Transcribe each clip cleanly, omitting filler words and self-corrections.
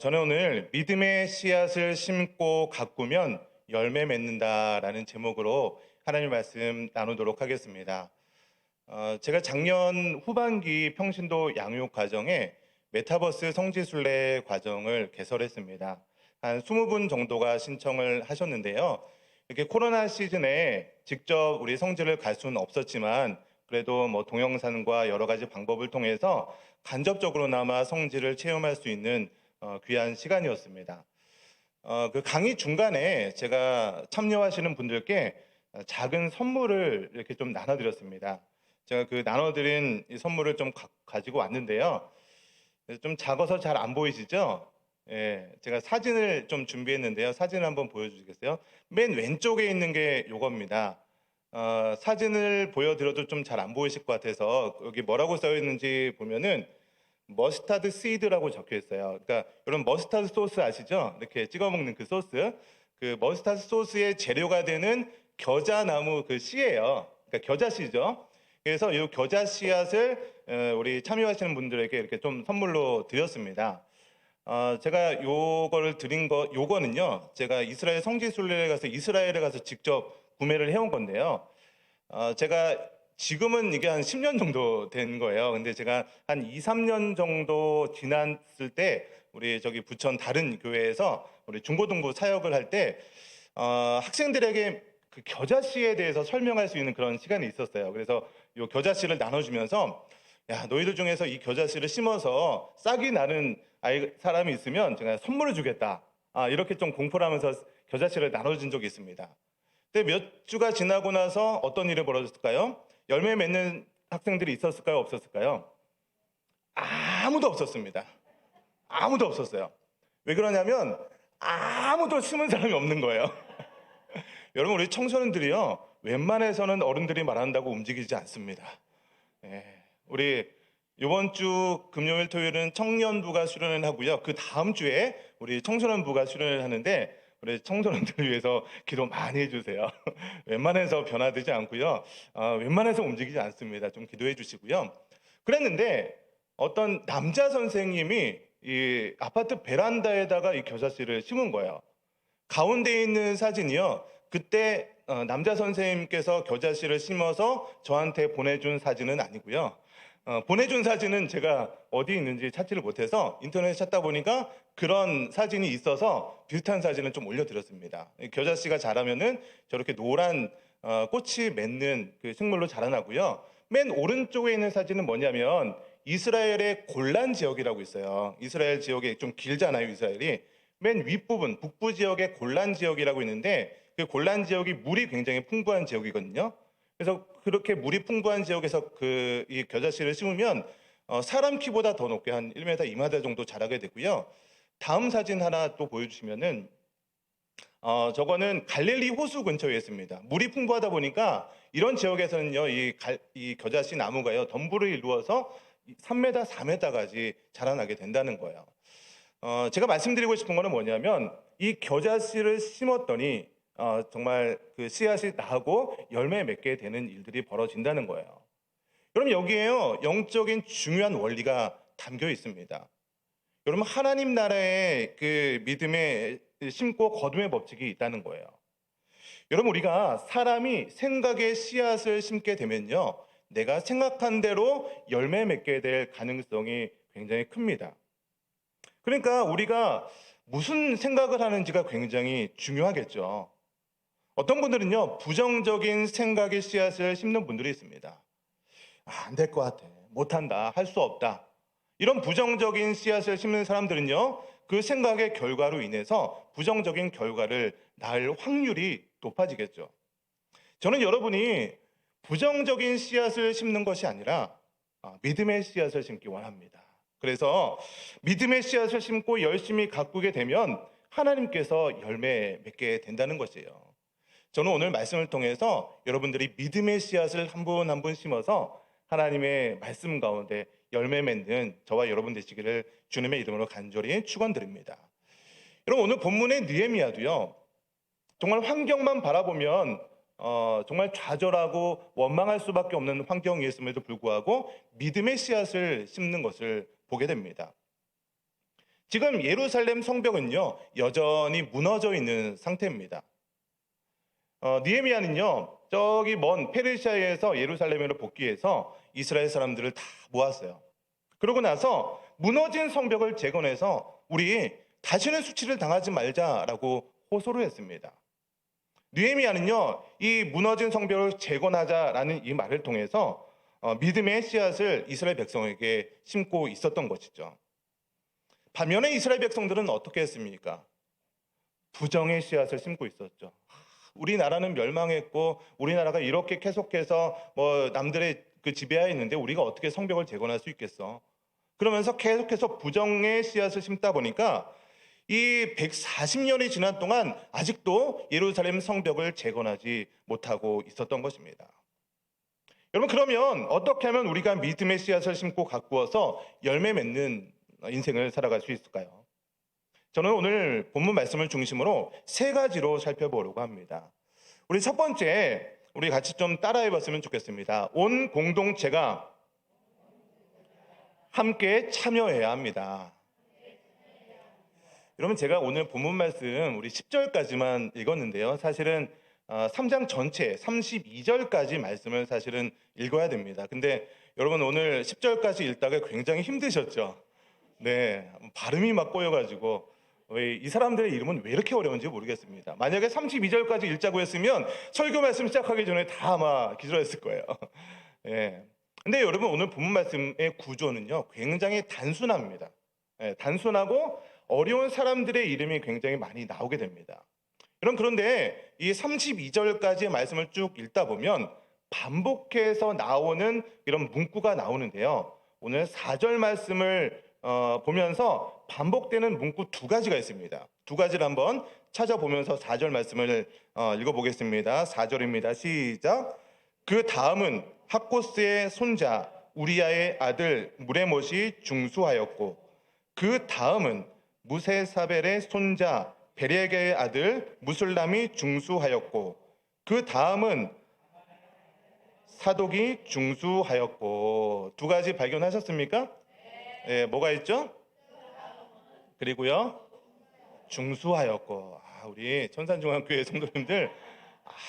저는 오늘 믿음의 씨앗을 심고 가꾸면 열매 맺는다라는 제목으로 하나님 말씀 나누도록 하겠습니다. 제가 작년 후반기 평신도 양육 과정에 메타버스 성지순례 과정을 개설했습니다. 한 20분 정도가 신청을 하셨는데요. 이렇게 코로나 시즌에 직접 우리 성지를 갈 수는 없었지만 그래도 동영상과 여러 가지 방법을 통해서 간접적으로나마 성지를 체험할 수 있는 귀한 시간이었습니다. 그 강의 중간에 제가 참여하시는 분들께 작은 선물을 이렇게 좀 나눠드렸습니다. 제가 그 나눠드린 이 선물을 좀 가지고 왔는데요. 좀 작아서 잘 안 보이시죠? 예, 제가 사진을 좀 준비했는데요. 사진을 한번 보여주시겠어요? 맨 왼쪽에 있는 게 요겁니다. 사진을 보여드려도 좀 잘 안 보이실 것 같아서 여기 뭐라고 써 있는지 보면은 머스타드 시드라고 적혀 있어요. 그러니까 이런 머스타드 소스 아시죠? 이렇게 찍어 먹는 그 소스. 그 머스타드 소스의 재료가 되는 겨자나무 그 씨예요. 그러니까 겨자씨죠. 그래서 이 겨자 씨앗을 우리 참여하시는 분들에게 이렇게 좀 선물로 드렸습니다. 제가 요거를 드린 요거는요. 제가 이스라엘 성지순례에 가서 이스라엘에 가서 직접 구매를 해온 건데요. 제가 지금은 이게 한 10년 정도 된 거예요. 근데 제가 한 2, 3년 정도 지났을 때 우리 저기 부천 다른 교회에서 우리 중고등부 사역을 할 때 학생들에게 그 겨자씨에 대해서 설명할 수 있는 그런 시간이 있었어요. 그래서 이 겨자씨를 나눠주면서 야, 너희들 중에서 이 겨자씨를 심어서 싹이 나는 사람이 있으면 제가 선물을 주겠다. 이렇게 좀 공포를 하면서 겨자씨를 나눠준 적이 있습니다. 근데 몇 주가 지나고 나서 어떤 일이 벌어졌을까요? 열매 맺는 학생들이 있었을까요? 없었을까요? 아무도 없었습니다. 아무도 없었어요. 왜 그러냐면 아무도 심은 사람이 없는 거예요. 여러분, 우리 청소년들이요, 웬만해서는 어른들이 말한다고 움직이지 않습니다. 예, 우리 이번 주 금요일 토요일은 청년부가 수련을 하고요. 그 다음 주에 우리 청소년부가 수련을 하는데 우리 청소년들을 위해서 기도 많이 해주세요. 웬만해서 변화되지 않고요. 웬만해서 움직이지 않습니다. 좀 기도해 주시고요. 그랬는데 어떤 남자 선생님이 이 아파트 베란다에다가 이 겨자씨를 심은 거예요. 가운데 있는 사진이요. 그때 남자 선생님께서 겨자씨를 심어서 저한테 보내준 사진은 아니고요. 보내준 사진은 제가 어디 있는지 찾지를 못해서 인터넷에 찾다 보니까 그런 사진이 있어서 비슷한 사진을 좀 올려드렸습니다. 겨자씨가 자라면은 저렇게 노란 꽃이 맺는 그 식물로 자라나고요. 맨 오른쪽에 있는 사진은 뭐냐면 이스라엘의 골란 지역이라고 있어요. 이스라엘 지역이 좀 길잖아요, 이스라엘이. 맨 윗부분 북부 지역의 골란 지역이라고 있는데 그 골란 지역이 물이 굉장히 풍부한 지역이거든요. 그래서 그렇게 물이 풍부한 지역에서 그 이 겨자씨를 심으면 사람 키보다 더 높게 한 1m, 2m 정도 자라게 되고요. 다음 사진 하나 또 보여주시면은 저거는 갈릴리 호수 근처에 있습니다. 물이 풍부하다 보니까 이런 지역에서는요, 이 겨자씨 나무가요, 덤불을 이루어서 3m, 4m까지 자라나게 된다는 거예요. 제가 말씀드리고 싶은 거는 뭐냐면 이 겨자씨를 심었더니 정말 그 씨앗이 나고 열매 맺게 되는 일들이 벌어진다는 거예요. 그럼 여기에요, 영적인 중요한 원리가 담겨 있습니다. 여러분, 하나님 나라의 그 믿음의 심고 거둠의 법칙이 있다는 거예요. 여러분, 우리가 사람이 생각의 씨앗을 심게 되면요, 내가 생각한 대로 열매 맺게 될 가능성이 굉장히 큽니다. 그러니까 우리가 무슨 생각을 하는지가 굉장히 중요하겠죠. 어떤 분들은요, 부정적인 생각의 씨앗을 심는 분들이 있습니다. 안 될 것 같아. 못한다. 할 수 없다. 이런 부정적인 씨앗을 심는 사람들은요, 그 생각의 결과로 인해서 부정적인 결과를 낳을 확률이 높아지겠죠. 저는 여러분이 부정적인 씨앗을 심는 것이 아니라 믿음의 씨앗을 심기 원합니다. 그래서 믿음의 씨앗을 심고 열심히 가꾸게 되면 하나님께서 열매 맺게 된다는 것이에요. 저는 오늘 말씀을 통해서 여러분들이 믿음의 씨앗을 한 분 한 분 심어서 하나님의 말씀 가운데 열매 맺는 저와 여러분 되시기를 주님의 이름으로 간절히 축원드립니다. 여러분, 오늘 본문의 느헤미야도요, 정말 환경만 바라보면 정말 좌절하고 원망할 수밖에 없는 환경이었음에도 불구하고 믿음의 씨앗을 심는 것을 보게 됩니다. 지금 예루살렘 성벽은요, 여전히 무너져 있는 상태입니다. 느헤미야는요, 저기 먼 페르시아에서 예루살렘으로 복귀해서 이스라엘 사람들을 다 모았어요. 그러고 나서 무너진 성벽을 재건해서 우리 다시는 수치를 당하지 말자라고 호소를 했습니다. 느헤미야는요, 이 무너진 성벽을 재건하자라는 이 말을 통해서 믿음의 씨앗을 이스라엘 백성에게 심고 있었던 것이죠. 반면에 이스라엘 백성들은 어떻게 했습니까? 부정의 씨앗을 심고 있었죠. 우리나라는 멸망했고 우리나라가 이렇게 계속해서 뭐 남들의 그 지배하에 있는데 우리가 어떻게 성벽을 재건할 수 있겠어? 그러면서 계속해서 부정의 씨앗을 심다 보니까 이 140년이 지난 동안 아직도 예루살렘 성벽을 재건하지 못하고 있었던 것입니다. 여러분, 그러면 어떻게 하면 우리가 믿음의 씨앗을 심고 가꾸어서 열매 맺는 인생을 살아갈 수 있을까요? 저는 오늘 본문 말씀을 중심으로 세 가지로 살펴보려고 합니다. 우리 첫 번째, 우리 같이 좀 따라해 봤으면 좋겠습니다. 온 공동체가 함께 참여해야 합니다. 여러분, 제가 오늘 본문 말씀 우리 10절까지만 읽었는데요. 사실은 3장 전체 32절까지 말씀을 사실은 읽어야 됩니다. 근데 여러분, 오늘 10절까지 읽다가 굉장히 힘드셨죠? 네, 발음이 막 꼬여가지고 이 사람들의 이름은 왜 이렇게 어려운지 모르겠습니다. 만약에 32절까지 읽자고 했으면 설교 말씀 시작하기 전에 다 아마 기절했을 거예요. 예. 근데 여러분, 오늘 본문 말씀의 구조는요, 굉장히 단순합니다. 예, 단순하고 어려운 사람들의 이름이 굉장히 많이 나오게 됩니다. 그런데 이 32절까지의 말씀을 쭉 읽다 보면 반복해서 나오는 이런 문구가 나오는데요. 오늘 4절 말씀을 보면서 반복되는 문구 두 가지가 있습니다. 두 가지를 한번 찾아보면서 4절 말씀을 읽어보겠습니다. 4절입니다. 시작. 그 다음은 학고스의 손자 우리야의 아들 무레못이 중수하였고, 그 다음은 무세사벨의 손자 베레게의 아들 무술람이 중수하였고, 그 다음은 사독이 중수하였고. 두 가지 발견하셨습니까? 네, 뭐가 있죠? 그리고요, 중수하였고. 우리 천산중앙교회 성도님들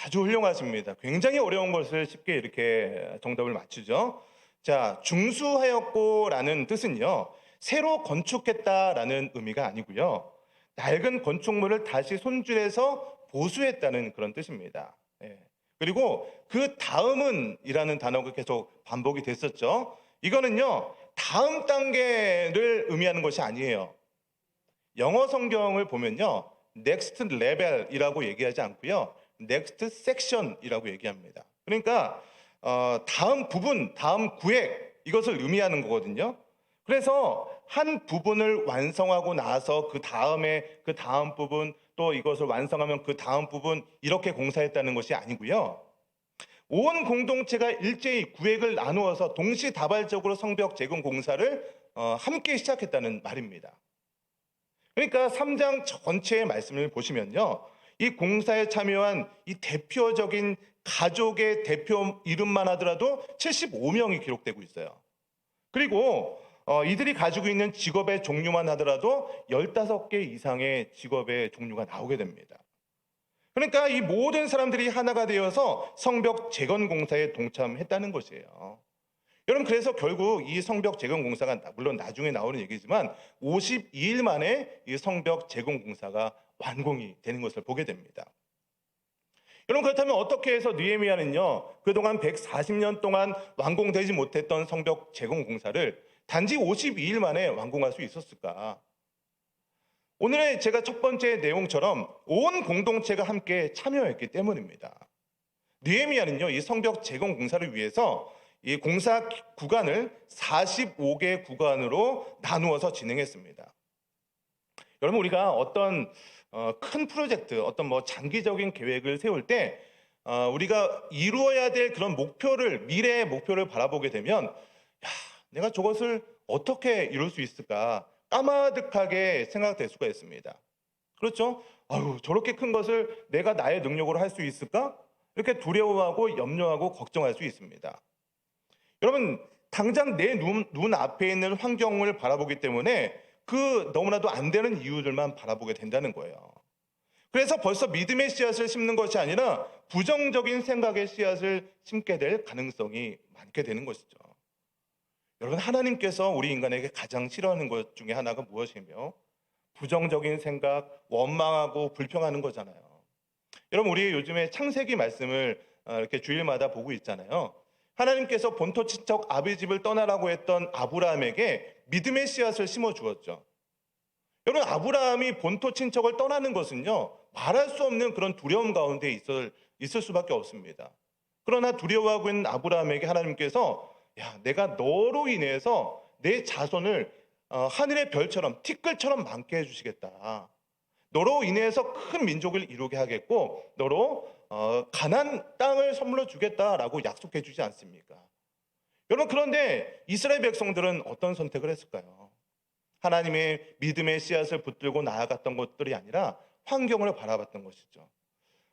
아주 훌륭하십니다. 굉장히 어려운 것을 쉽게 이렇게 정답을 맞추죠. 자, 중수하였고라는 뜻은요, 새로 건축했다라는 의미가 아니고요, 낡은 건축물을 다시 손질해서 보수했다는 그런 뜻입니다. 예. 그리고 그 다음은 이라는 단어가 계속 반복이 됐었죠. 이거는요, 다음 단계를 의미하는 것이 아니에요. 영어 성경을 보면요, next level이라고 얘기하지 않고요, next section이라고 얘기합니다. 그러니까 다음 부분, 다음 구획, 이것을 의미하는 거거든요. 그래서 한 부분을 완성하고 나서 그 다음에 그 다음 부분, 또 이것을 완성하면 그 다음 부분, 이렇게 공사했다는 것이 아니고요, 온 공동체가 일제히 구획을 나누어서 동시다발적으로 성벽 재건 공사를 함께 시작했다는 말입니다. 그러니까 3장 전체의 말씀을 보시면요, 이 공사에 참여한 이 대표적인 가족의 대표 이름만 하더라도 75명이 기록되고 있어요. 그리고 이들이 가지고 있는 직업의 종류만 하더라도 15개 이상의 직업의 종류가 나오게 됩니다. 그러니까 이 모든 사람들이 하나가 되어서 성벽 재건 공사에 동참했다는 것이에요. 여러분, 그래서 결국 이 성벽 재건 공사가 물론 나중에 나오는 얘기지만 52일 만에 이 성벽 재건 공사가 완공이 되는 것을 보게 됩니다. 여러분, 그렇다면 어떻게 해서 느헤미야는요, 그동안 140년 동안 완공되지 못했던 성벽 재건 공사를 단지 52일 만에 완공할 수 있었을까? 오늘의 제가 첫 번째 내용처럼 온 공동체가 함께 참여했기 때문입니다. 느헤미야는요, 이 성벽 재건 공사를 위해서 이 공사 구간을 45개 구간으로 나누어서 진행했습니다. 여러분, 우리가 어떤 큰 프로젝트, 어떤 뭐 장기적인 계획을 세울 때 우리가 이루어야 될 그런 목표를, 미래의 목표를 바라보게 되면, 내가 저것을 어떻게 이룰 수 있을까 까마득하게 생각될 수가 있습니다. 그렇죠? 저렇게 큰 것을 내가 나의 능력으로 할 수 있을까? 이렇게 두려워하고 염려하고 걱정할 수 있습니다. 여러분, 당장 내 눈 앞에 있는 환경을 바라보기 때문에 그 너무나도 안 되는 이유들만 바라보게 된다는 거예요. 그래서 벌써 믿음의 씨앗을 심는 것이 아니라 부정적인 생각의 씨앗을 심게 될 가능성이 많게 되는 것이죠. 여러분, 하나님께서 우리 인간에게 가장 싫어하는 것 중에 하나가 무엇이며 부정적인 생각, 원망하고 불평하는 거잖아요. 여러분, 우리 요즘에 창세기 말씀을 이렇게 주일마다 보고 있잖아요. 하나님께서 본토 친척 아비 집을 떠나라고 했던 아브라함에게 믿음의 씨앗을 심어 주었죠. 여러분, 아브라함이 본토 친척을 떠나는 것은요, 말할 수 없는 그런 두려움 가운데 있을 수밖에 없습니다. 그러나 두려워하고 있는 아브라함에게 하나님께서, 야, 내가 너로 인해서 내 자손을 하늘의 별처럼 티끌처럼 많게 해주시겠다. 너로 인해서 큰 민족을 이루게 하겠고 너로 가나안 땅을 선물로 주겠다라고 약속해 주지 않습니까? 여러분, 그런데 이스라엘 백성들은 어떤 선택을 했을까요? 하나님의 믿음의 씨앗을 붙들고 나아갔던 것들이 아니라 환경을 바라봤던 것이죠.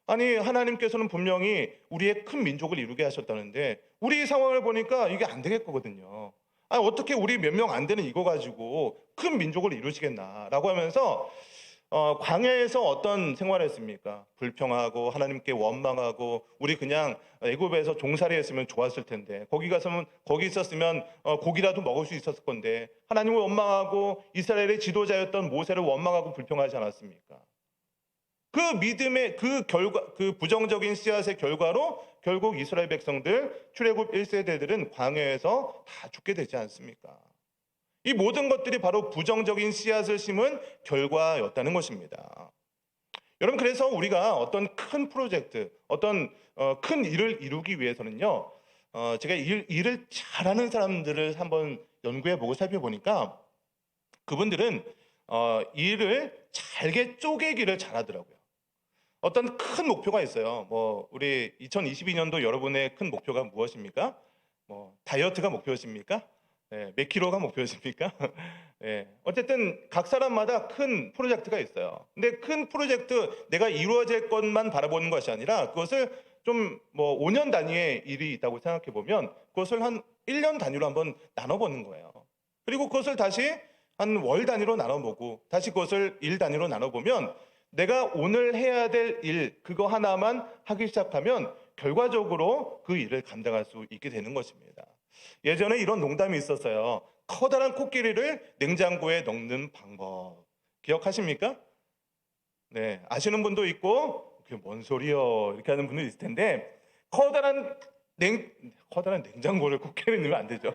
아니, 하나님께서는 분명히 우리의 큰 민족을 이루게 하셨다는데 우리 상황을 보니까 이게 안 되겠거든요. 아니, 어떻게 우리 몇 명 안 되는 이거 가지고 큰 민족을 이루시겠나라고 하면서 광야에서 어떤 생활을 했습니까? 불평하고 하나님께 원망하고 우리 그냥 애굽에서 종살이 했으면 좋았을 텐데 거기 있었으면 고기라도 먹을 수 있었을 건데 하나님을 원망하고 이스라엘의 지도자였던 모세를 원망하고 불평하지 않았습니까? 그 믿음의 그 결과, 그 부정적인 씨앗의 결과로 결국 이스라엘 백성들 출애굽 1세대들은 광야에서 다 죽게 되지 않습니까? 이 모든 것들이 바로 부정적인 씨앗을 심은 결과였다는 것입니다. 여러분, 그래서 우리가 어떤 큰 프로젝트, 어떤 큰 일을 이루기 위해서는요, 제가 일을 잘하는 사람들을 한번 연구해보고 살펴보니까 그분들은 일을 잘게 쪼개기를 잘하더라고요. 어떤 큰 목표가 있어요. 우리 2022년도 여러분의 큰 목표가 무엇입니까? 다이어트가 목표십니까? 네, 몇 킬로가 목표십니까? 네, 어쨌든 각 사람마다 큰 프로젝트가 있어요. 근데 큰 프로젝트, 내가 이루어질 것만 바라보는 것이 아니라 그것을 좀 5년 단위의 일이 있다고 생각해 보면 그것을 한 1년 단위로 한번 나눠보는 거예요. 그리고 그것을 다시 한 월 단위로 나눠보고 다시 그것을 일 단위로 나눠보면 내가 오늘 해야 될 일, 그거 하나만 하기 시작하면 결과적으로 그 일을 감당할 수 있게 되는 것입니다. 예전에 이런 농담이 있었어요. 커다란 코끼리를 냉장고에 넣는 방법. 기억하십니까? 네, 아시는 분도 있고 그게 뭔 소리요? 이렇게 하는 분도 있을 텐데 커다란 냉장고를 코끼리에 넣으면 안 되죠.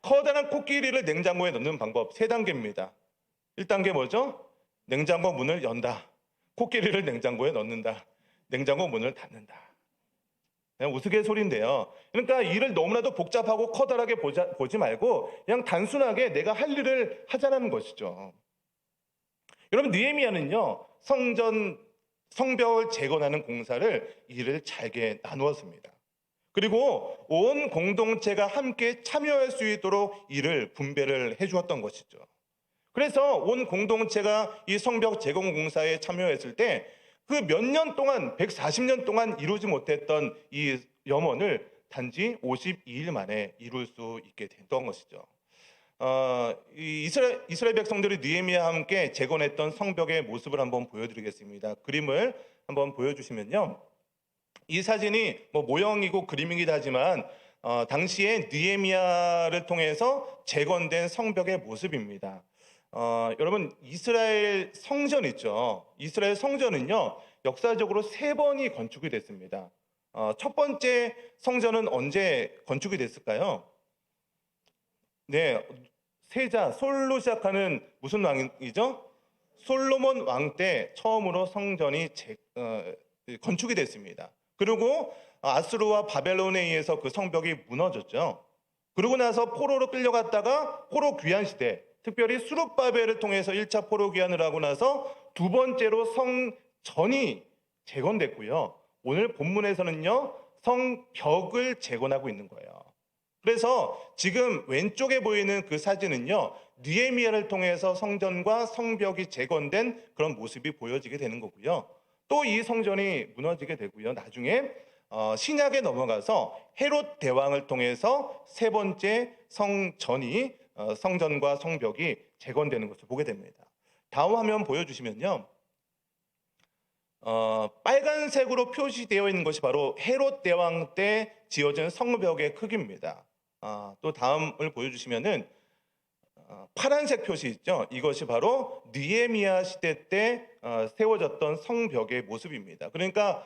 커다란 코끼리를 냉장고에 넣는 방법 3단계입니다. 1단계 뭐죠? 냉장고 문을 연다. 코끼리를 냉장고에 넣는다. 냉장고 문을 닫는다. 그냥 우스갯소리인데요. 그러니까 일을 너무나도 복잡하고 커다랗게 보지 말고 그냥 단순하게 내가 할 일을 하자는 것이죠. 여러분, 느헤미야는요, 성벽을 재건하는 공사를 일을 잘게 나누었습니다. 그리고 온 공동체가 함께 참여할 수 있도록 일을 분배를 해주었던 것이죠. 그래서 온 공동체가 이 성벽 재건 공사에 참여했을 때 그 몇 년 동안 140년 동안 이루지 못했던 이 염원을 단지 52일 만에 이룰 수 있게 됐던 것이죠. 이 이스라엘 백성들이 느헤미야와 함께 재건했던 성벽의 모습을 한번 보여드리겠습니다. 그림을 한번 보여주시면요, 이 사진이 모형이고 그림이기도 하지만 당시에 느헤미야를 통해서 재건된 성벽의 모습입니다. 여러분, 이스라엘 성전 있죠? 이스라엘 성전은요, 역사적으로 3번이 건축이 됐습니다. 첫 번째 성전은 언제 건축이 됐을까요? 네, 세자 솔로 시작하는 무슨 왕이죠? 솔로몬 왕 때 처음으로 성전이 건축이 됐습니다. 그리고 아수르와 바벨론에 의해서 그 성벽이 무너졌죠. 그러고 나서 포로로 끌려갔다가 포로 귀환 시대, 특별히 수룹바벨을 통해서 1차 포로 귀환을 하고 나서 두 번째로 성전이 재건됐고요. 오늘 본문에서는요, 성벽을 재건하고 있는 거예요. 그래서 지금 왼쪽에 보이는 그 사진은요, 느헤미야를 통해서 성전과 성벽이 재건된 그런 모습이 보여지게 되는 거고요. 또 이 성전이 무너지게 되고요. 나중에 신약에 넘어가서 헤롯 대왕을 통해서 3번째 성전과 성벽이 재건되는 것을 보게 됩니다. 다음 화면 보여주시면요. 빨간색으로 표시되어 있는 것이 바로 헤롯 대왕 때 지어진 성벽의 크기입니다. 또 다음을 보여주시면은 파란색 표시 있죠? 이것이 바로 느헤미야 시대 때 세워졌던 성벽의 모습입니다. 그러니까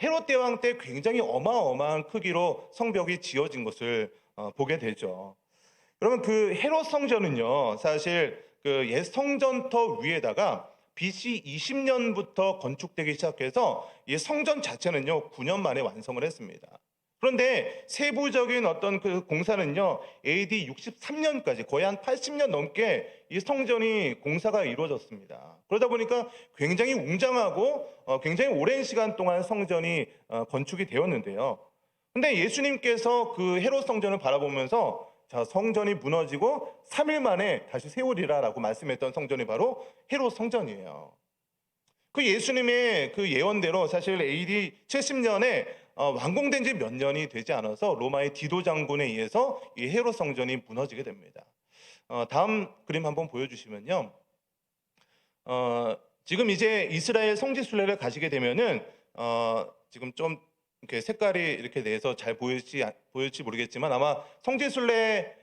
헤롯 대왕 때 굉장히 어마어마한 크기로 성벽이 지어진 것을 보게 되죠. 그러면 그 헤롯 성전은요, 사실 그 옛 성전터 위에다가 BC 20년부터 건축되기 시작해서 이 성전 자체는요 9년 만에 완성을 했습니다. 그런데 세부적인 어떤 그 공사는요 AD 63년까지 거의 한 80년 넘게 이 성전이 공사가 이루어졌습니다. 그러다 보니까 굉장히 웅장하고 굉장히 오랜 시간 동안 성전이 건축이 되었는데요. 근데 예수님께서 그 헤롯 성전을 바라보면서 자, 성전이 무너지고 3일 만에 다시 세우리라라고 말씀했던 성전이 바로 헤롯 성전이에요. 그 예수님의 그 예언대로 사실 AD 70년에 완공된 지 몇 년이 되지 않아서 로마의 디도 장군에 의해서 이 헤롯 성전이 무너지게 됩니다. 다음 그림 한번 보여주시면요. 지금 이제 이스라엘 성지순례를 가시게 되면은 지금 좀 이렇게 색깔이 이렇게 내서 잘 보일지 모르겠지만 아마 성지순례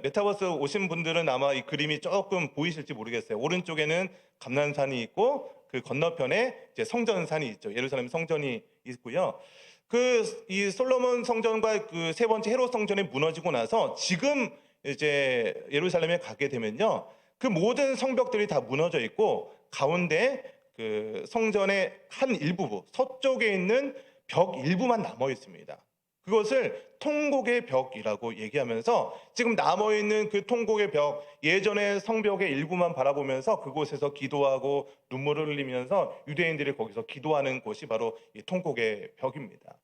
메타버스 오신 분들은 아마 이 그림이 조금 보이실지 모르겠어요. 오른쪽에는 감난산이 있고 그 건너편에 이제 성전산이 있죠. 예루살렘 성전이 있고요. 그 이 솔로몬 성전과 그 세 번째 헤롯 성전이 무너지고 나서 지금 이제 예루살렘에 가게 되면요. 그 모든 성벽들이 다 무너져 있고 가운데 그 성전의 한 일부 서쪽에 있는 벽 일부만 남아 있습니다. 그것을 통곡의 벽이라고 얘기하면서 지금 남아 있는 그 통곡의 벽, 예전의 성벽의 일부만 바라보면서 그곳에서 기도하고 눈물을 흘리면서 유대인들이 거기서 기도하는 곳이 바로 이 통곡의 벽입니다.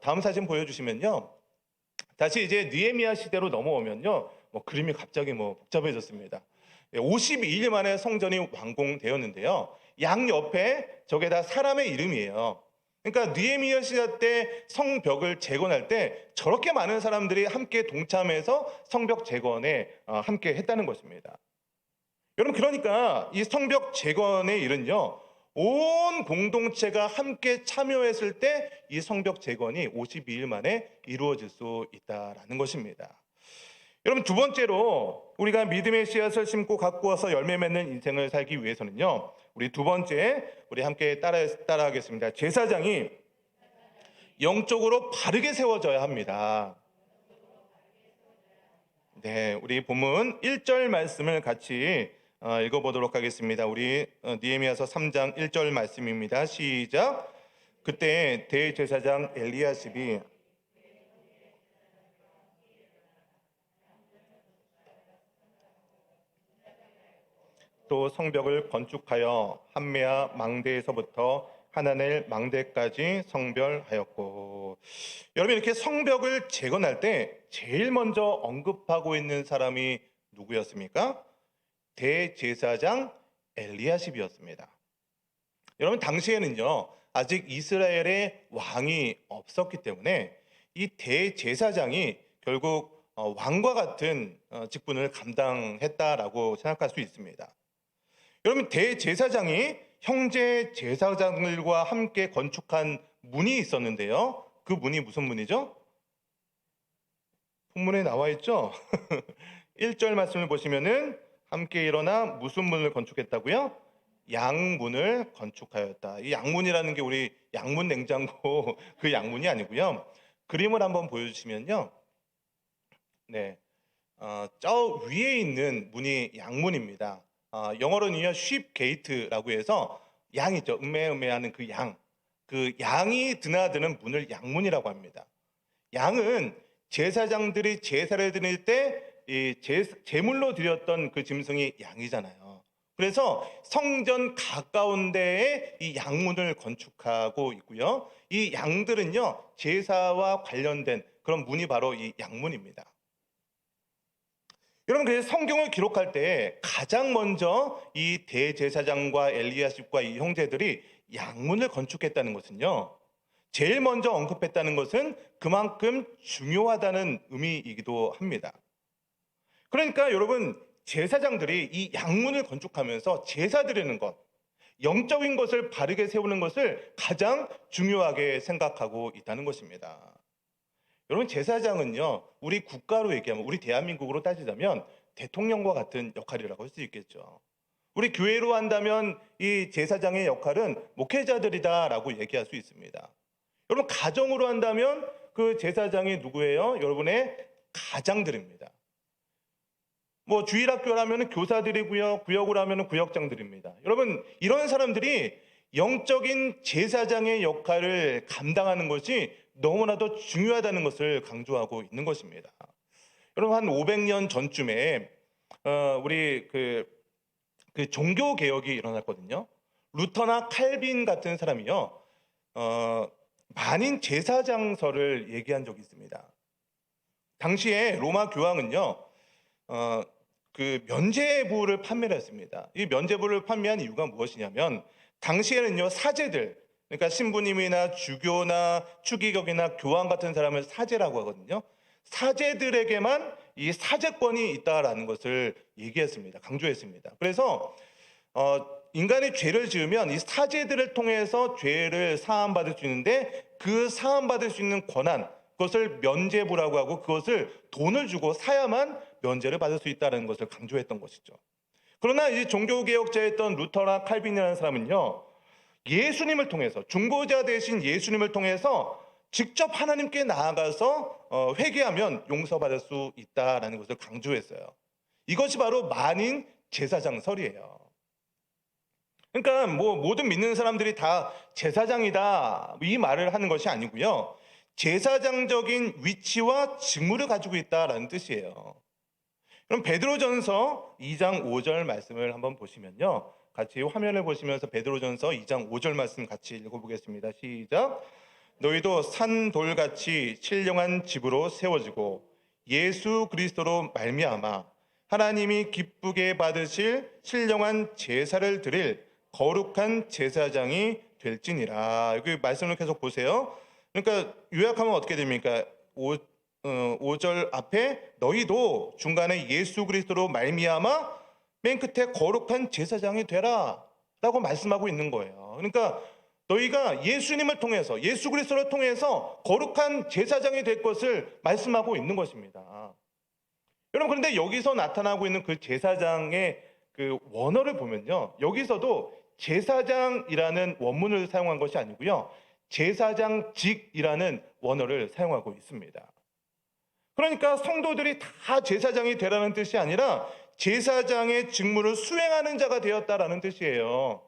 다음 사진 보여주시면요. 다시 이제 느헤미야 시대로 넘어오면요. 그림이 갑자기 복잡해졌습니다. 52일 만에 성전이 완공되었는데요. 양 옆에 저게 다 사람의 이름이에요. 그러니까 느헤미야 시대 때 성벽을 재건할 때 저렇게 많은 사람들이 함께 동참해서 성벽 재건에 함께 했다는 것입니다. 여러분 그러니까 이 성벽 재건의 일은요. 온 공동체가 함께 참여했을 때 이 성벽 재건이 52일 만에 이루어질 수 있다라는 것입니다. 여러분 두 번째로 우리가 믿음의 씨앗을 심고 가꾸어서 열매 맺는 인생을 살기 위해서는요. 우리 두 번째 우리 함께 따라하겠습니다. 제사장이 영적으로 바르게 세워져야 합니다. 네, 우리 본문 1절 말씀을 같이 읽어보도록 하겠습니다. 우리 느헤미야서 3장 1절 말씀입니다. 시작. 그때 대제사장 엘리야십이 또 성벽을 건축하여 한메아 망대에서부터 하나넬 망대까지 성별하였고. 여러분 이렇게 성벽을 재건할 때 제일 먼저 언급하고 있는 사람이 누구였습니까? 대제사장 엘리야십이었습니다. 여러분 당시에는요 아직 이스라엘의 왕이 없었기 때문에 이 대제사장이 결국 왕과 같은 직분을 감당했다라고 생각할 수 있습니다. 여러분 대제사장이 형제 제사장들과 함께 건축한 문이 있었는데요. 그 문이 무슨 문이죠? 본문에 나와 있죠. 1절 말씀을 보시면은 함께 일어나 무슨 문을 건축했다고요? 양문을 건축하였다. 이 양문이라는 게 우리 양문 냉장고 그 양문이 아니고요. 그림을 한번 보여주시면요. 네, 저 위에 있는 문이 양문입니다. 영어로는요, sheep gate라고 해서 양이죠. 음매하는 그 양. 그 양이 드나드는 문을 양문이라고 합니다. 양은 제사장들이 제사를 드릴 때 이 제물로 드렸던 그 짐승이 양이잖아요. 그래서 성전 가까운 데에 이 양문을 건축하고 있고요. 이 양들은요, 제사와 관련된 그런 문이 바로 이 양문입니다. 여러분 그래서 성경을 기록할 때 가장 먼저 이 대제사장과 엘리야십과 이 형제들이 양문을 건축했다는 것은요. 제일 먼저 언급했다는 것은 그만큼 중요하다는 의미이기도 합니다. 그러니까 여러분 제사장들이 이 양문을 건축하면서 제사 드리는 것, 영적인 것을 바르게 세우는 것을 가장 중요하게 생각하고 있다는 것입니다. 여러분, 제사장은요, 우리 국가로 얘기하면, 우리 대한민국으로 따지자면 대통령과 같은 역할이라고 할 수 있겠죠. 우리 교회로 한다면 이 제사장의 역할은 목회자들이다라고 얘기할 수 있습니다. 여러분, 가정으로 한다면 그 제사장이 누구예요? 여러분의 가장들입니다. 뭐 주일학교를 하면 교사들이고요, 구역으로 하면 구역장들입니다. 여러분, 이런 사람들이 영적인 제사장의 역할을 감당하는 것이 너무나도 중요하다는 것을 강조하고 있는 것입니다. 여러분, 한 500년 전쯤에 우리 그 종교 개혁이 일어났거든요. 루터나 칼빈 같은 사람이요, 만인 제사장설을 얘기한 적이 있습니다. 당시에 로마 교황은요, 그 면죄부를 판매를 했습니다. 이 면죄부를 판매한 이유가 무엇이냐면, 당시에는요, 사제들, 그러니까 신부님이나 주교나 추기경이나 교황 같은 사람을 사제라고 하거든요. 사제들에게만 이 사제권이 있다라는 것을 얘기했습니다. 강조했습니다. 그래서 인간이 죄를 지으면 이 사제들을 통해서 죄를 사함받을 수 있는데, 그 사함받을 수 있는 권한, 그것을 면죄부라고 하고, 그것을 돈을 주고 사야만 면죄를 받을 수 있다는 것을 강조했던 것이죠. 그러나 이 종교개혁자였던 루터나 칼빈이라는 사람은요, 예수님을 통해서, 중보자 대신 예수님을 통해서 직접 하나님께 나아가서 회개하면 용서받을 수 있다는 것을 강조했어요. 이것이 바로 만인 제사장설이에요. 그러니까 뭐 모든 믿는 사람들이 다 제사장이다, 이 말을 하는 것이 아니고요, 제사장적인 위치와 직무를 가지고 있다라는 뜻이에요. 그럼 베드로전서 2장 5절 말씀을 한번 보시면요, 같이 화면을 보시면서 베드로전서 2장 5절 말씀 같이 읽어보겠습니다. 시작. 너희도 산돌같이 신령한 집으로 세워지고 예수 그리스도로 말미암아 하나님이 기쁘게 받으실 신령한 제사를 드릴 거룩한 제사장이 될지니라. 여기 말씀을 계속 보세요. 그러니까 요약하면 어떻게 됩니까? 5절 앞에 너희도 중간에 예수 그리스도로 말미암아, 맨 끝에 거룩한 제사장이 되라 라고 말씀하고 있는 거예요. 그러니까 너희가 예수님을 통해서, 예수 그리스도를 통해서 거룩한 제사장이 될 것을 말씀하고 있는 것입니다. 여러분, 그런데 여기서 나타나고 있는 그 제사장의 그 원어를 보면요, 여기서도 제사장이라는 원문을 사용한 것이 아니고요, 제사장직이라는 원어를 사용하고 있습니다. 그러니까 성도들이 다 제사장이 되라는 뜻이 아니라 제사장의 직무를 수행하는 자가 되었다라는 뜻이에요.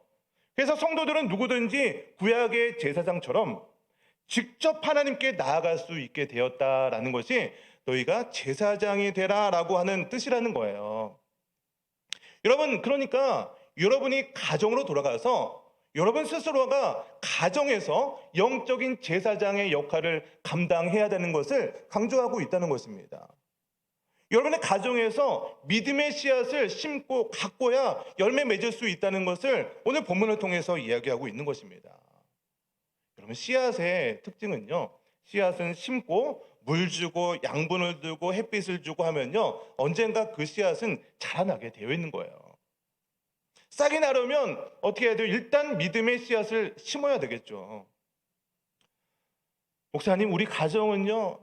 그래서 성도들은 누구든지 구약의 제사장처럼 직접 하나님께 나아갈 수 있게 되었다라는 것이 너희가 제사장이 되라라고 하는 뜻이라는 거예요. 여러분, 그러니까 여러분이 가정으로 돌아가서 여러분 스스로가 가정에서 영적인 제사장의 역할을 감당해야 되는 것을 강조하고 있다는 것입니다. 여러분의 가정에서 믿음의 씨앗을 심고 가꿔야 열매 맺을 수 있다는 것을 오늘 본문을 통해서 이야기하고 있는 것입니다. 여러분, 씨앗의 특징은요, 씨앗은 심고 물 주고 양분을 주고 햇빛을 주고 하면요, 언젠가 그 씨앗은 자라나게 되어 있는 거예요. 싹이 나려면 어떻게 해야 돼요? 일단 믿음의 씨앗을 심어야 되겠죠. 목사님, 우리 가정은요,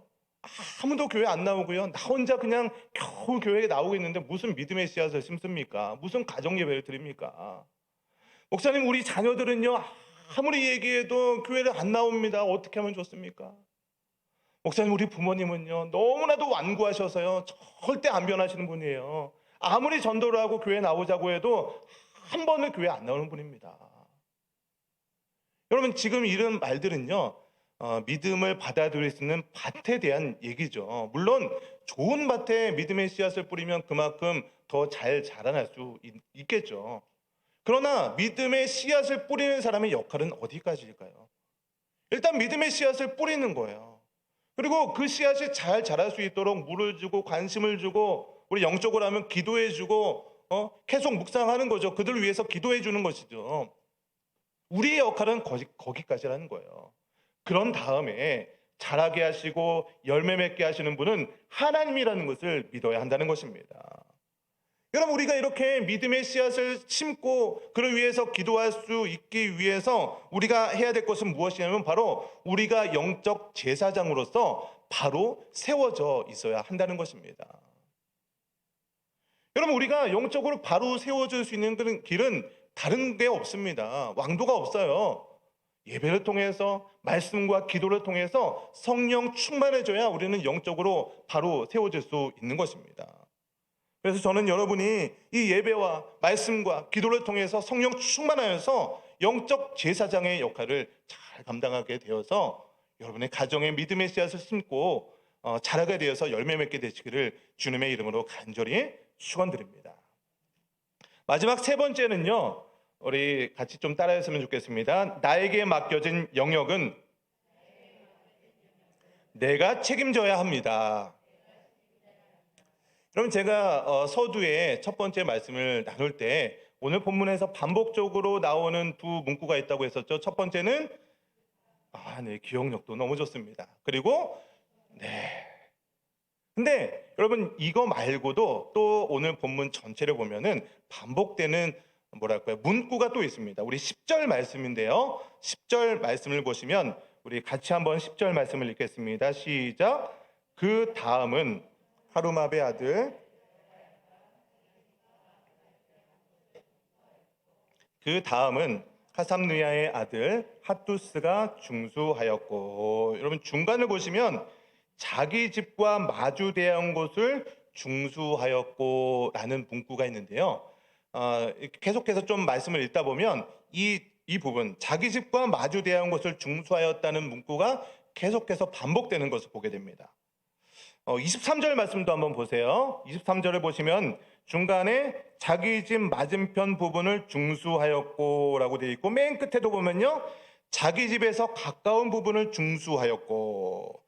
아무도 교회 안 나오고요, 나 혼자 그냥 겨우 교회에 나오고 있는데 무슨 믿음의 씨앗을 심습니까? 무슨 가정 예배를 드립니까? 목사님, 우리 자녀들은요, 아무리 얘기해도 교회를 안 나옵니다. 어떻게 하면 좋습니까? 목사님, 우리 부모님은요, 너무나도 완고하셔서요, 절대 안 변하시는 분이에요. 아무리 전도를 하고 교회 나오자고 해도 한 번을 교회 안 나오는 분입니다. 여러분, 지금 이런 말들은요, 믿음을 받아들일 수 있는 밭에 대한 얘기죠. 물론 좋은 밭에 믿음의 씨앗을 뿌리면 그만큼 더 잘 자라날 수 있겠죠. 그러나 믿음의 씨앗을 뿌리는 사람의 역할은 어디까지일까요? 일단 믿음의 씨앗을 뿌리는 거예요. 그리고 그 씨앗이 잘 자랄 수 있도록 물을 주고 관심을 주고, 우리 영적으로 하면 기도해 주고 계속 묵상하는 거죠. 그들을 위해서 기도해 주는 것이죠. 우리의 역할은 거기까지라는 거예요. 그런 다음에 자라게 하시고 열매 맺게 하시는 분은 하나님이라는 것을 믿어야 한다는 것입니다. 여러분, 우리가 이렇게 믿음의 씨앗을 심고 그를 위해서 기도할 수 있기 위해서 우리가 해야 될 것은 무엇이냐면 바로 우리가 영적 제사장으로서 바로 세워져 있어야 한다는 것입니다. 여러분, 우리가 영적으로 바로 세워질 수 있는 그런 길은 다른 게 없습니다. 왕도가 없어요. 예배를 통해서, 말씀과 기도를 통해서 성령 충만해져야 우리는 영적으로 바로 세워질 수 있는 것입니다. 그래서 저는 여러분이 이 예배와 말씀과 기도를 통해서 성령 충만하여서 영적 제사장의 역할을 잘 감당하게 되어서 여러분의 가정에 믿음의 씨앗을 심고 자라게 되어서 열매 맺게 되시기를 주님의 이름으로 간절히 축원드립니다. 마지막 세 번째는요, 우리 같이 좀 따라했으면 좋겠습니다. 나에게 맡겨진 영역은 내가 책임져야 합니다. 그럼 제가 서두에 첫 번째 말씀을 나눌 때 오늘 본문에서 반복적으로 나오는 두 문구가 있다고 했었죠. 첫 번째는 네, 기억력도 너무 좋습니다. 그리고 네. 근데 여러분, 이거 말고도 또 오늘 본문 전체를 보면은 반복되는 뭐랄까요, 문구가 또 있습니다. 우리 10절 말씀인데요. 10절 말씀을 보시면 우리 같이 한번 10절 말씀을 읽겠습니다. 시작. 그 다음은 하루마베 아들, 그 다음은 하삼느야의 아들 핫두스가 중수하였고, 여러분 중간을 보시면 자기 집과 마주대한 곳을 중수하였고 라는 문구가 있는데요. 계속해서 좀 말씀을 읽다 보면 이 부분, 자기 집과 마주대한 곳을 중수하였다는 문구가 계속해서 반복되는 것을 보게 됩니다. 23절 말씀도 한번 보세요. 23절을 보시면 중간에 자기 집 맞은편 부분을 중수하였고 라고 되어 있고, 맨 끝에도 보면요, 자기 집에서 가까운 부분을 중수하였고,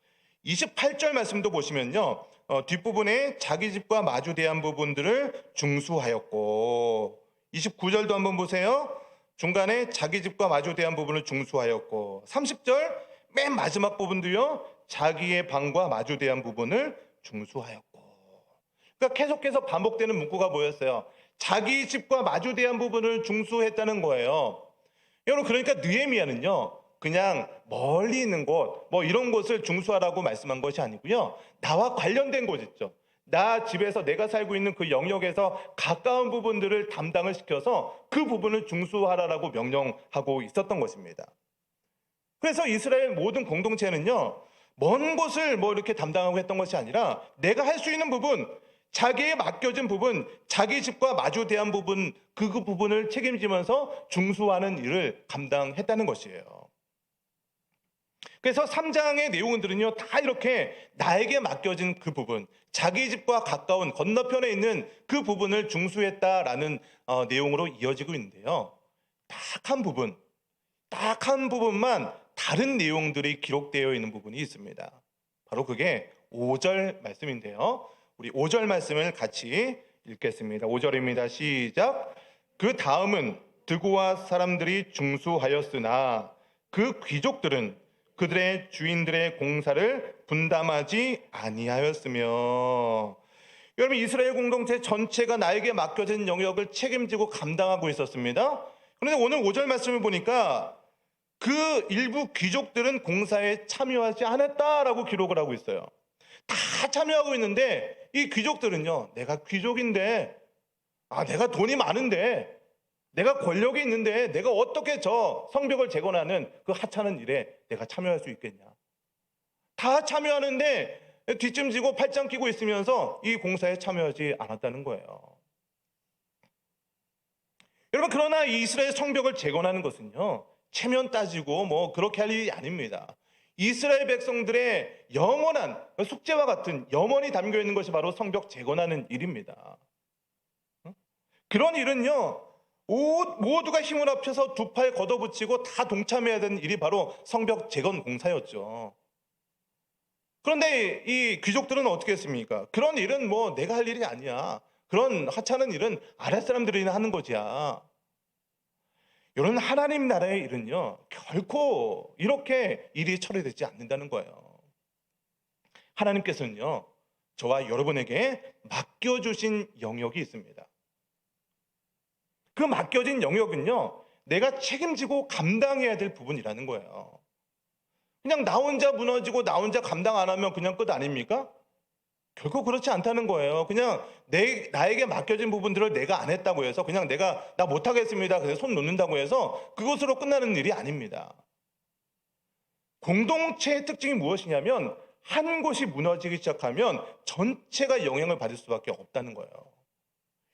28절 말씀도 보시면요, 뒷부분에 자기 집과 마주대한 부분들을 중수하였고, 29절도 한번 보세요. 중간에 자기 집과 마주대한 부분을 중수하였고, 30절 맨 마지막 부분도요, 자기의 방과 마주대한 부분을 중수하였고. 그러니까 계속해서 반복되는 문구가 뭐였어요? 자기 집과 마주대한 부분을 중수했다는 거예요. 여러분, 그러니까 느헤미야는요, 그냥 멀리 있는 곳, 뭐 이런 곳을 중수하라고 말씀한 것이 아니고요, 나와 관련된 곳 있죠. 나 집에서 내가 살고 있는 그 영역에서 가까운 부분들을 담당을 시켜서 그 부분을 중수하라라고 명령하고 있었던 것입니다. 그래서 이스라엘 모든 공동체는요, 먼 곳을 뭐 이렇게 담당하고 했던 것이 아니라 내가 할 수 있는 부분, 자기에 맡겨진 부분, 자기 집과 마주대한 부분, 그 부분을 책임지면서 중수하는 일을 감당했다는 것이에요. 그래서 3장의 내용들은요, 다 이렇게 나에게 맡겨진 그 부분, 자기 집과 가까운 건너편에 있는 그 부분을 중수했다라는 내용으로 이어지고 있는데요, 딱 한 부분만 다른 내용들이 기록되어 있는 부분이 있습니다. 바로 그게 5절 말씀인데요, 우리 5절 말씀을 같이 읽겠습니다. 5절입니다. 시작. 그 다음은 드고아 사람들이 중수하였으나 그 귀족들은 그들의 주인들의 공사를 분담하지 아니하였으며. 여러분, 이스라엘 공동체 전체가 나에게 맡겨진 영역을 책임지고 감당하고 있었습니다. 그런데 오늘 5절 말씀을 보니까 그 일부 귀족들은 공사에 참여하지 않았다라고 기록을 하고 있어요. 다 참여하고 있는데 이 귀족들은요, 내가 귀족인데, 내가 돈이 많은데, 내가 권력이 있는데 내가 어떻게 저 성벽을 재건하는 그 하찮은 일에 내가 참여할 수 있겠냐. 다 참여하는데 뒷짐지고 팔짱 끼고 있으면서 이 공사에 참여하지 않았다는 거예요. 여러분, 그러나 이 이스라엘 성벽을 재건하는 것은요, 체면 따지고 뭐 그렇게 할 일이 아닙니다. 이스라엘 백성들의 영원한 숙제와 같은 염원이 담겨 있는 것이 바로 성벽 재건하는 일입니다. 그런 일은요, 모두가 힘을 합쳐서 두 팔 걷어붙이고 다 동참해야 되는 일이 바로 성벽 재건 공사였죠. 그런데 이 귀족들은 어떻게 했습니까? 그런 일은 뭐 내가 할 일이 아니야. 그런 하찮은 일은 아랫사람들이 하는 거지야. 이런 하나님 나라의 일은요, 결코 이렇게 일이 처리되지 않는다는 거예요. 하나님께서는요, 저와 여러분에게 맡겨주신 영역이 있습니다. 그 맡겨진 영역은요, 내가 책임지고 감당해야 될 부분이라는 거예요. 그냥 나 혼자 무너지고 나 혼자 감당 안 하면 그냥 끝 아닙니까? 결코 그렇지 않다는 거예요. 그냥 나에게 맡겨진 부분들을 내가 안 했다고 해서 그냥 나 못하겠습니다, 그래서 손 놓는다고 해서 그것으로 끝나는 일이 아닙니다. 공동체의 특징이 무엇이냐면 한 곳이 무너지기 시작하면 전체가 영향을 받을 수밖에 없다는 거예요.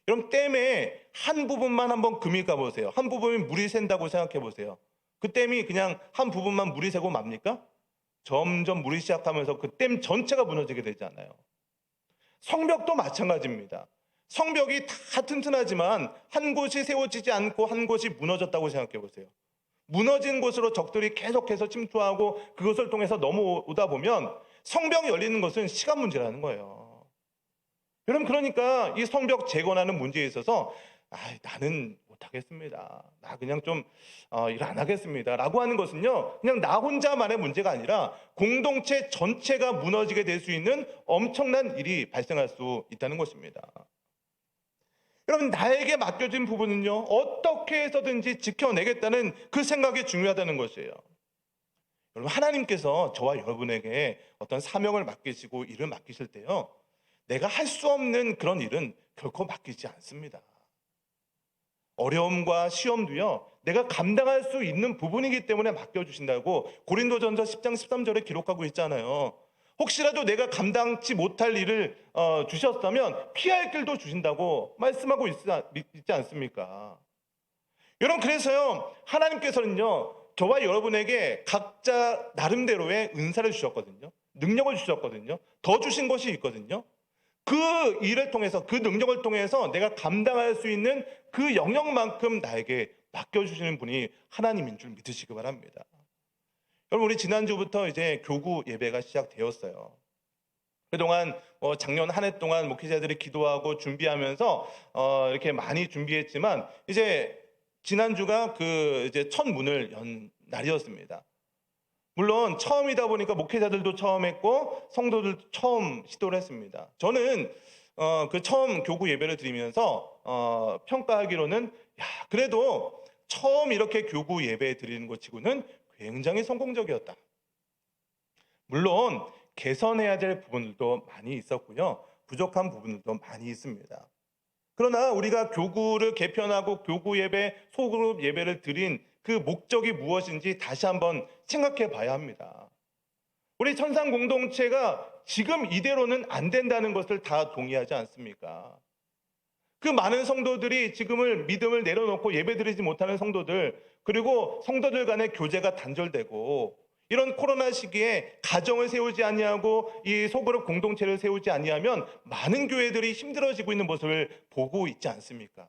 그럼 댐에 한 부분만 한번 금이 가보세요. 한 부분이 물이 샌다고 생각해 보세요. 그 댐이 그냥 한 부분만 물이 새고 맙니까? 점점 물이 시작하면서 그 댐 전체가 무너지게 되잖아요. 성벽도 마찬가지입니다. 성벽이 다 튼튼하지만 한 곳이 세워지지 않고 한 곳이 무너졌다고 생각해 보세요. 무너진 곳으로 적들이 계속해서 침투하고 그것을 통해서 넘어오다 보면 성벽이 열리는 것은 시간 문제라는 거예요. 여러분, 그러니까 이 성벽 재건하는 문제에 있어서 나는 못하겠습니다, 나 그냥 좀 일 안 하겠습니다 라고 하는 것은요, 그냥 나 혼자만의 문제가 아니라 공동체 전체가 무너지게 될 수 있는 엄청난 일이 발생할 수 있다는 것입니다. 여러분, 나에게 맡겨진 부분은요, 어떻게 해서든지 지켜내겠다는 그 생각이 중요하다는 것이에요. 여러분, 하나님께서 저와 여러분에게 어떤 사명을 맡기시고 일을 맡기실 때요, 내가 할 수 없는 그런 일은 결코 맡기지 않습니다. 어려움과 시험도요, 내가 감당할 수 있는 부분이기 때문에 맡겨주신다고 고린도전서 10장 13절에 기록하고 있잖아요. 혹시라도 내가 감당치 못할 일을 주셨다면 피할 길도 주신다고 말씀하고 있지 않습니까? 여러분, 그래서요, 하나님께서는요, 저와 여러분에게 각자 나름대로의 은사를 주셨거든요. 능력을 주셨거든요. 더 주신 것이 있거든요. 그 일을 통해서, 그 능력을 통해서 내가 감당할 수 있는 그 영역만큼 나에게 맡겨주시는 분이 하나님인 줄 믿으시기 바랍니다. 여러분, 우리 지난주부터 이제 교구 예배가 시작되었어요. 그동안 작년 한 해 동안 목회자들이 기도하고 준비하면서 이렇게 많이 준비했지만 이제 지난주가 이제 첫 문을 연 날이었습니다. 물론 처음이다 보니까 목회자들도 처음 했고 성도들도 처음 시도를 했습니다. 저는 그 처음 교구 예배를 드리면서 평가하기로는 그래도 처음 이렇게 교구 예배 드리는 것 치고는 굉장히 성공적이었다. 물론 개선해야 될 부분들도 많이 있었고요, 부족한 부분들도 많이 있습니다. 그러나 우리가 교구를 개편하고 교구 예배, 소그룹 예배를 드린 그 목적이 무엇인지 다시 한번 생각해 봐야 합니다. 우리 천상 공동체가 지금 이대로는 안 된다는 것을 다 동의하지 않습니까? 그 많은 성도들이 지금을 믿음을 내려놓고 예배드리지 못하는 성도들, 그리고 성도들 간의 교제가 단절되고 이런 코로나 시기에 가정을 세우지 아니하고 이 소그룹 공동체를 세우지 아니하면 많은 교회들이 힘들어지고 있는 모습을 보고 있지 않습니까?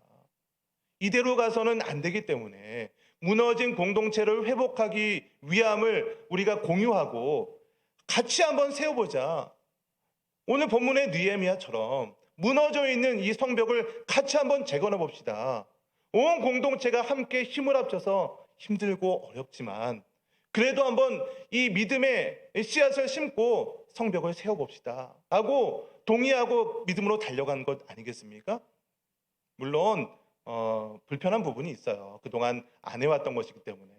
이대로 가서는 안 되기 때문에 무너진 공동체를 회복하기 위함을 우리가 공유하고 같이 한번 세워보자. 오늘 본문의 느헤미야처럼 무너져 있는 이 성벽을 같이 한번 재건해 봅시다. 온 공동체가 함께 힘을 합쳐서 힘들고 어렵지만 그래도 한번 이 믿음의 씨앗을 심고 성벽을 세워봅시다 하고 동의하고 믿음으로 달려간 것 아니겠습니까? 물론 불편한 부분이 있어요. 그동안 안 해왔던 것이기 때문에.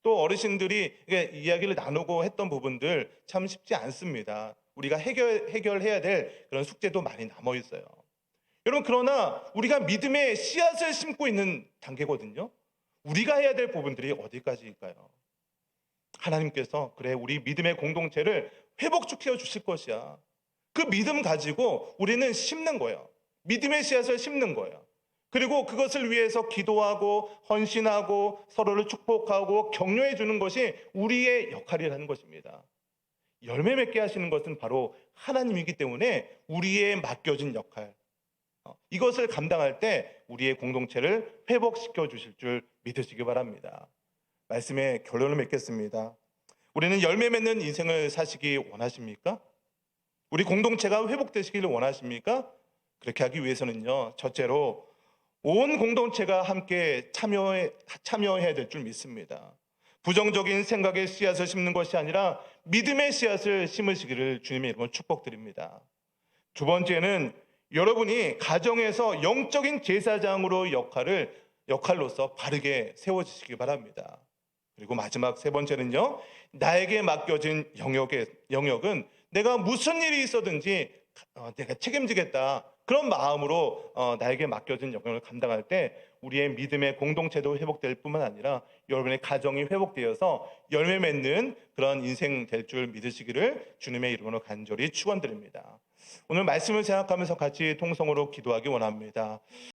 또 어르신들이 이야기를 나누고 했던 부분들 참 쉽지 않습니다. 우리가 해결해야 될 그런 숙제도 많이 남아 있어요. 여러분, 그러나 우리가 믿음의 씨앗을 심고 있는 단계거든요. 우리가 해야 될 부분들이 어디까지일까요? 하나님께서 그래, 우리 믿음의 공동체를 회복시켜 주실 것이야. 그 믿음 가지고 우리는 심는 거예요. 믿음의 씨앗을 심는 거예요. 그리고 그것을 위해서 기도하고 헌신하고 서로를 축복하고 격려해 주는 것이 우리의 역할이라는 것입니다. 열매 맺게 하시는 것은 바로 하나님이기 때문에 우리의 맡겨진 역할, 이것을 감당할 때 우리의 공동체를 회복시켜 주실 줄 믿으시기 바랍니다. 말씀의 결론을 맺겠습니다. 우리는 열매 맺는 인생을 사시기 원하십니까? 우리 공동체가 회복되시기를 원하십니까? 그렇게 하기 위해서는요, 첫째로 온 공동체가 함께 참여해야 될 줄 믿습니다. 부정적인 생각의 씨앗을 심는 것이 아니라 믿음의 씨앗을 심으시기를 주님의 이름으로 축복드립니다. 두 번째는 여러분이 가정에서 영적인 제사장으로 역할을 역할로서 바르게 세워지시기 바랍니다. 그리고 마지막 세 번째는요. 나에게 맡겨진 영역은 내가 무슨 일이 있어든지 내가 책임지겠다. 그런 마음으로 나에게 맡겨진 영역을 감당할 때 우리의 믿음의 공동체도 회복될 뿐만 아니라 여러분의 가정이 회복되어서 열매 맺는 그런 인생 될 줄 믿으시기를 주님의 이름으로 간절히 축원드립니다. 오늘 말씀을 생각하면서 같이 통성으로 기도하기 원합니다.